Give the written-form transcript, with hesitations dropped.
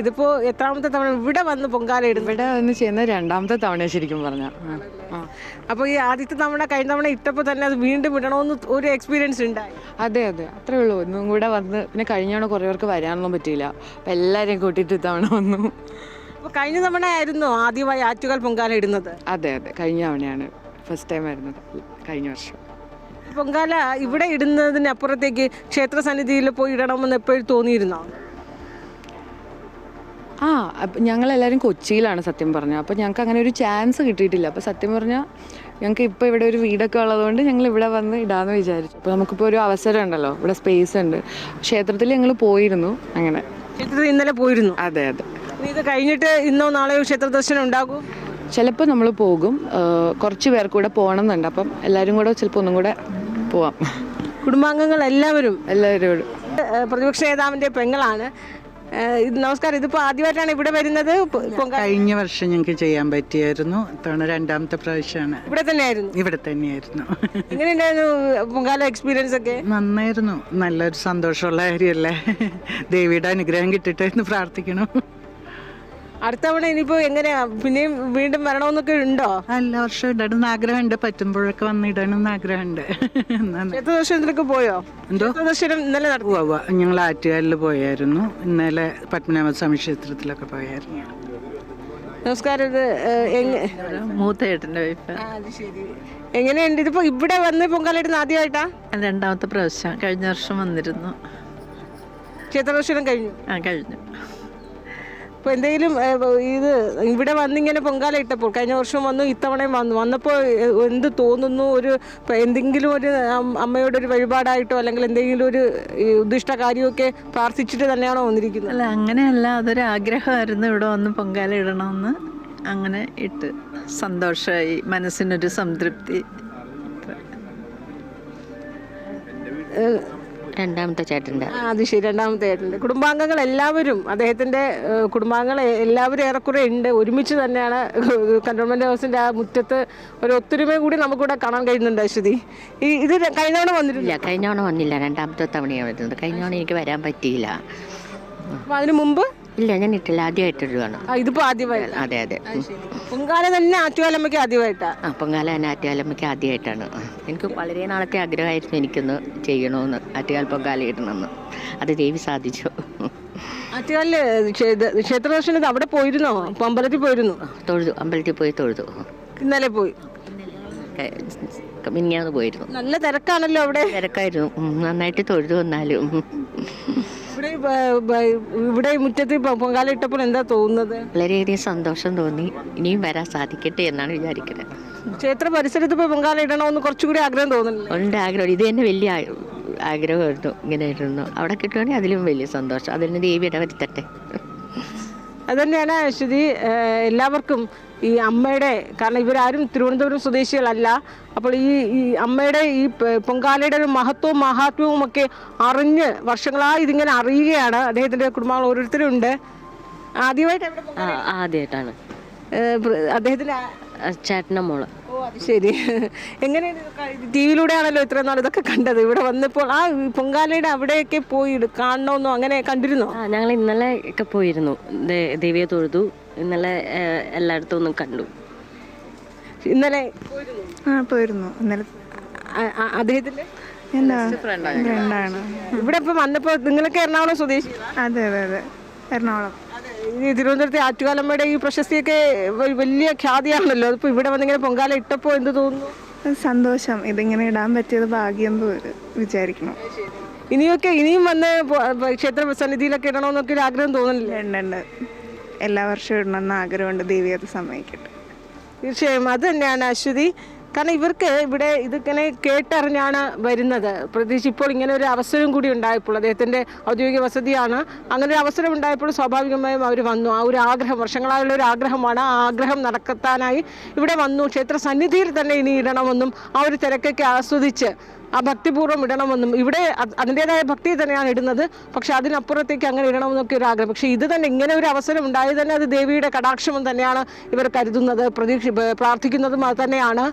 ഇതിപ്പോ എത്രാമത്തെ തവണ ഇവിടെ വന്ന് പൊങ്കാല ഇടുന്നു? ഇവിടെ വന്ന് ചെയ്യുന്ന രണ്ടാമത്തെ തവണ ശരിക്കും പറഞ്ഞാൽ. അപ്പോൾ ഈ ആദ്യത്തെ തവണ കഴിഞ്ഞ തവണ ഇട്ടപ്പോൾ തന്നെ അത് വീണ്ടും ഇടണമെന്ന് ഒരു എക്സ്പീരിയൻസ് ഉണ്ടായി? അതെ അതെ, അത്രേ ഉള്ളൂ. ഒന്നും കൂടെ വന്ന് പിന്നെ കഴിഞ്ഞ തവണ കുറേ പേർക്ക് വരാനൊന്നും പറ്റിയില്ല, അപ്പം എല്ലാവരെയും കൂട്ടിയിട്ട് ഇത്തവണ വന്നു. അപ്പോൾ കഴിഞ്ഞ തവണ ആയിരുന്നു ആദ്യമായി ആറ്റുകാൽ പൊങ്കാല ഇടുന്നത്? അതെ അതെ, കഴിഞ്ഞ തവണയാണ് ഫസ്റ്റ് ടൈം ആയിരുന്നത്, കഴിഞ്ഞ വർഷം. പൊങ്കാല ഇവിടെ ഇടുന്നതിനപ്പുറത്തേക്ക് ക്ഷേത്ര സന്നിധിയിൽ പോയി ഇടണമെന്ന് എപ്പോഴും തോന്നിയിരുന്നോ? അപ്പം ഞങ്ങളെല്ലാവരും കൊച്ചിയിലാണ് സത്യം പറഞ്ഞാൽ, അപ്പോൾ ഞങ്ങൾക്ക് അങ്ങനെ ഒരു ചാൻസ് കിട്ടിയിട്ടില്ല. അപ്പോൾ സത്യം പറഞ്ഞാൽ ഞങ്ങൾക്ക് ഇപ്പോൾ ഇവിടെ ഒരു വീടൊക്കെ ഉള്ളതുകൊണ്ട് ഞങ്ങൾ ഇവിടെ വന്ന് ഇടാമെന്ന് വിചാരിച്ചു. അപ്പോൾ നമുക്കിപ്പോൾ ഒരു അവസരം ഉണ്ടല്ലോ, ഇവിടെ സ്പേസ് ഉണ്ട്. ക്ഷേത്രത്തിൽ ഞങ്ങൾ പോയിരുന്നു. അങ്ങനെ ക്ഷേത്രത്തിൽ ഇന്നലെ പോയിരുന്നു? അതെ അതെ. ഇത് കഴിഞ്ഞിട്ട് ഇന്നോ നാളെയോ ക്ഷേത്ര ദർശനം ഉണ്ടാകും? ചിലപ്പോൾ നമ്മൾ പോകും, കുറച്ച് പേർക്ക് കൂടെ പോകണം എന്നുണ്ട്. അപ്പം എല്ലാവരും കൂടെ ചിലപ്പോൾ ഒന്നും കൂടെ പോവാം. കുടുംബാംഗങ്ങൾ എല്ലാവരും എല്ലാവരോടും. പ്രതിപക്ഷ നേതാവിൻ്റെ പെങ്ങളാണ്. നമസ്കാരം. ഇതിപ്പോൾ ആദ്യമായിട്ടാണ് ഇവിടെ വരുന്നത്? കഴിഞ്ഞ വർഷം ഞങ്ങൾക്ക് ചെയ്യാൻ പറ്റിയായിരുന്നു. ഇത്തവണ രണ്ടാമത്തെ പ്രാവശ്യമാണ്. ഇവിടെ തന്നെയായിരുന്നു? ഇവിടെ തന്നെയായിരുന്നു. എങ്ങനെയുണ്ടായിരുന്നു പൊങ്കാല എക്സ്പീരിയൻസ് ഒക്കെ? നന്നായിരുന്നു. നല്ലൊരു സന്തോഷമുള്ള കാര്യമല്ലേ. ദേവിയുടെ അനുഗ്രഹം കിട്ടിയിട്ട് എന്ന് പ്രാർത്ഥിക്കണം. അടുത്ത തവണ ഇനിയിപ്പോൾ എങ്ങനെയാ, പിന്നെയും വീണ്ടും വരണമെന്നൊക്കെ ഉണ്ടോ? എല്ലാ വർഷവും ഇടണമെന്ന് ആഗ്രഹമുണ്ട്, പറ്റുമ്പോഴൊക്കെ വന്ന് ഇടണമെന്ന് ആഗ്രഹമുണ്ട്. ക്ഷേത്ര ദർശനത്തിലൊക്കെ പോയോ? എന്തോ ദർശനം ഇന്നലെ നടത്തി? ഞങ്ങൾ ആറ്റുകാലിൽ പോയായിരുന്നു. ഇന്നലെ പത്മനാഭസ്വാമി ക്ഷേത്രത്തിലൊക്കെ പോയായിരുന്നു. നമസ്കാരം. ഇത് മൂത്തേട്ടൻ്റെ വൈഫ്. എങ്ങനെയുണ്ട് ഇതിപ്പോൾ ഇവിടെ വന്ന് പൊങ്കാല ഇടുന്ന ആദ്യമായിട്ടാ? രണ്ടാമത്തെ പ്രാവശ്യം. കഴിഞ്ഞ വർഷം വന്നിരുന്നു. ക്ഷേത്ര ദർശനം കഴിഞ്ഞു? കഴിഞ്ഞു. അപ്പോൾ എന്തെങ്കിലും ഇത് ഇവിടെ വന്നിങ്ങനെ പൊങ്കാല ഇട്ടപ്പോൾ കഴിഞ്ഞ വർഷം വന്നു, ഇത്തവണയും വന്നപ്പോൾ എന്ത് തോന്നുന്നു? ഒരു എന്തെങ്കിലും ഒരു അമ്മയോടൊരു വഴിപാടായിട്ടോ അല്ലെങ്കിൽ എന്തെങ്കിലും ഒരു ഉദ്ദിഷ്ട കാര്യമൊക്കെ പ്രാർത്ഥിച്ചിട്ട് തന്നെയാണോ വന്നിരിക്കുന്നത്? അല്ല, അങ്ങനെയല്ല. അതൊരു ആഗ്രഹമായിരുന്നു ഇവിടെ വന്ന് പൊങ്കാല ഇടണമെന്ന്. അങ്ങനെ ഇട്ട് സന്തോഷമായി, മനസ്സിനൊരു സംതൃപ്തി. രണ്ടാമത്തെ ചേട്ടൻ്റെ. അത് ശരി, രണ്ടാമത്തെ ചേട്ടൻ്റെ. കുടുംബാംഗങ്ങൾ എല്ലാവരും, അദ്ദേഹത്തിൻ്റെ കുടുംബാംഗങ്ങൾ എല്ലാവരും ഏറെക്കുറെ ഉണ്ട്. ഒരുമിച്ച് തന്നെയാണ് കന്റോൺമെൻറ് ഹൗസിൻ്റെ ആ മുറ്റത്ത് ഒരു ഒത്തൊരുമയും കൂടി നമുക്കിവിടെ കാണാൻ കഴിയുന്നുണ്ട്. അശ്വതി, ഇത് കഴിഞ്ഞ തവണ വന്നിട്ടില്ല? കഴിഞ്ഞ തവണ വന്നില്ല, രണ്ടാമത്തെ തവണയാണ് വരുന്നത്. കഴിഞ്ഞ തവണ എനിക്ക് വരാൻ പറ്റിയില്ല. അപ്പോൾ അതിന് മുമ്പ്? ഇല്ല, ഞാൻ ഇട്ടില്ല, ആദ്യമായിട്ടൊരുവാണ്. ഇതിപ്പോൾ ആദ്യമായി? അതെ അതെ. പൊങ്കാല തന്നെ ആറ്റുകാലമ്മയ്ക്ക് ആദ്യമായിട്ടാ? പൊങ്കാല തന്നെ ആറ്റുകാലമ്മയ്ക്ക് ആദ്യമായിട്ടാണ്. എനിക്ക് വളരെ നാളത്തെ ആഗ്രഹമായിരുന്നു എനിക്കൊന്ന് ചെയ്യണമെന്ന്, ആറ്റുകാൽ പൊങ്കാല ഇടണമെന്ന്. അത് ദേവി സാധിച്ചു. ആറ്റുകാലില് ക്ഷേത്ര ദർശനത്തിൽ അവിടെ പോയിരുന്നോ? അമ്പലത്തിൽ പോയിരുന്നു? തൊഴുതു, അമ്പലത്തിൽ പോയി തൊഴുതു. ഇന്നലെ പോയി? മിനിഞ്ഞാന്ന് പോയിരുന്നു. നല്ല തിരക്കാണല്ലോ അവിടെ? തിരക്കായിരുന്നു, നന്നായിട്ട് തൊഴുതു വന്നാലും. ഇവിടെ മുറ്റത്ത് പൊങ്കാല ഇട്ടപ്പോൾ എന്താ തോന്നുന്നത്? വളരെയധികം സന്തോഷം തോന്നി. ഇനിയും വരാൻ സാധിക്കട്ടെ എന്നാണ് വിചാരിക്കുന്നത്. ക്ഷേത്ര പരിസരത്ത് പോയി പൊങ്കാല ഇടണമെന്ന് കുറച്ചുകൂടി ആഗ്രഹം തോന്നുന്നു? ഉണ്ട്, ആഗ്രഹം. ഇത് തന്നെ വലിയ ആഗ്രഹമായിരുന്നു. ഇങ്ങനെ ഇരുന്നു അവിടെ കിട്ടുവാണെങ്കിൽ അതിലും വലിയ സന്തോഷം. അതിന് ദേവി ഇടവരുത്തട്ടെ. അതുതന്നെയാണ് അശ്വതി. എല്ലാവർക്കും ഈ അമ്മയുടെ, കാരണം ഇവരാരും തിരുവനന്തപുരം സ്വദേശികളല്ല. അപ്പോൾ ഈ അമ്മയുടെ ഈ പൊങ്കാലയുടെ ഒരു മഹത്വവും മഹാത്മ്യവും ഒക്കെ അറിഞ്ഞ് വർഷങ്ങളായി ഇതിങ്ങനെ അറിയുകയാണ്. അദ്ദേഹത്തിൻ്റെ കുടുംബങ്ങൾ ഓരോരുത്തരും ഉണ്ട്. ആദ്യമായിട്ടാണ് അദ്ദേഹത്തിൻ്റെ ചേട്ടൻ്റെ മോള്. ഓ, അത് ശരി. എങ്ങനെയാണ്? ടി വിയിലൂടെയാണല്ലോ ഇത്രയും നാൾ ഇതൊക്കെ കണ്ടത്. ഇവിടെ വന്നപ്പോൾ ആ പൊങ്കാലയുടെ അവിടെയൊക്കെ പോയി കാണണമെന്നോ അങ്ങനെ കണ്ടിരുന്നോ? ഞങ്ങൾ ഇന്നലെ ഒക്കെ പോയിരുന്നു, ദേവിയെ തൊഴുതു. ഇന്നലെ എല്ലായിടത്തും ഒന്നും കണ്ടു. ഇന്നലെ പോയിരുന്നു. ഇന്നലെ അദ്ദേഹത്തിൻ്റെ ഫ്രണ്ടാണ്. ഇവിടെ ഇപ്പം വന്നപ്പോൾ നിങ്ങളൊക്കെ എറണാകുളം സ്വദേശി? അതെ അതെ അതെ, എറണാകുളം. ഈ തിരുവനന്തപുരത്തെ ആറ്റുകാലമ്മയുടെ ഈ പ്രശസ്തിയൊക്കെ വലിയ ഖ്യാതിയാണല്ലോ. അതിപ്പോൾ ഇവിടെ വന്നിങ്ങനെ പൊങ്കാല ഇട്ടപ്പോൾ എന്ത് തോന്നുന്നു? സന്തോഷം. ഇതിങ്ങനെ ഇടാൻ പറ്റിയത് ഭാഗ്യം വിചാരിക്കണം. ഇനിയും വന്ന് ക്ഷേത്ര സന്നിധിയിലൊക്കെ ഇടണമെന്നൊക്കെ ഒരു ആഗ്രഹം തോന്നുന്നില്ല? ഉണ്ട്. എല്ലാ വർഷവും ഇടണമെന്ന് ആഗ്രഹമുണ്ട്. ദേവി അത് സമ്മതിക്കട്ടെ. തീർച്ചയായും അത് തന്നെയാണ് അശ്വതി. കാരണം ഇവർക്ക് ഇവിടെ ഇതിങ്ങനെ കേട്ടറിഞ്ഞാണ് വരുന്നത്. പ്രത്യേകിച്ച് ഇപ്പോൾ ഇങ്ങനെ ഒരു അവസരം കൂടി ഉണ്ടായപ്പോൾ, അദ്ദേഹത്തിൻ്റെ ഔദ്യോഗിക വസതിയാണ്, അങ്ങനെ ഒരു അവസരം ഉണ്ടായപ്പോൾ സ്വാഭാവികമായും അവർ വന്നു. ആ ഒരു ആഗ്രഹം, വർഷങ്ങളായുള്ള ഒരു ആഗ്രഹമാണ്. ആ ആഗ്രഹം നടത്താനായി ഇവിടെ വന്നു. ക്ഷേത്ര സന്നിധിയിൽ തന്നെ ഇനി ഇടണമെന്നും ആ ഒരു തിരക്കൊക്കെ ആസ്വദിച്ച് ആ ഭക്തിപൂർവ്വം ഇടണമെന്നും, ഇവിടെ അതിൻ്റെതായ ഭക്തി തന്നെയാണ് ഇടുന്നത്. പക്ഷെ അതിനപ്പുറത്തേക്ക് അങ്ങനെ ഇടണമെന്നൊക്കെ ഒരു ആഗ്രഹം. പക്ഷേ ഇത് തന്നെ ഇങ്ങനെ ഒരു അവസരം ഉണ്ടായത് തന്നെ അത് ദേവിയുടെ കടാക്ഷമം തന്നെയാണ് ഇവർ കരുതുന്നത്, പ്രാർത്ഥിക്കുന്നതും അത് തന്നെയാണ്.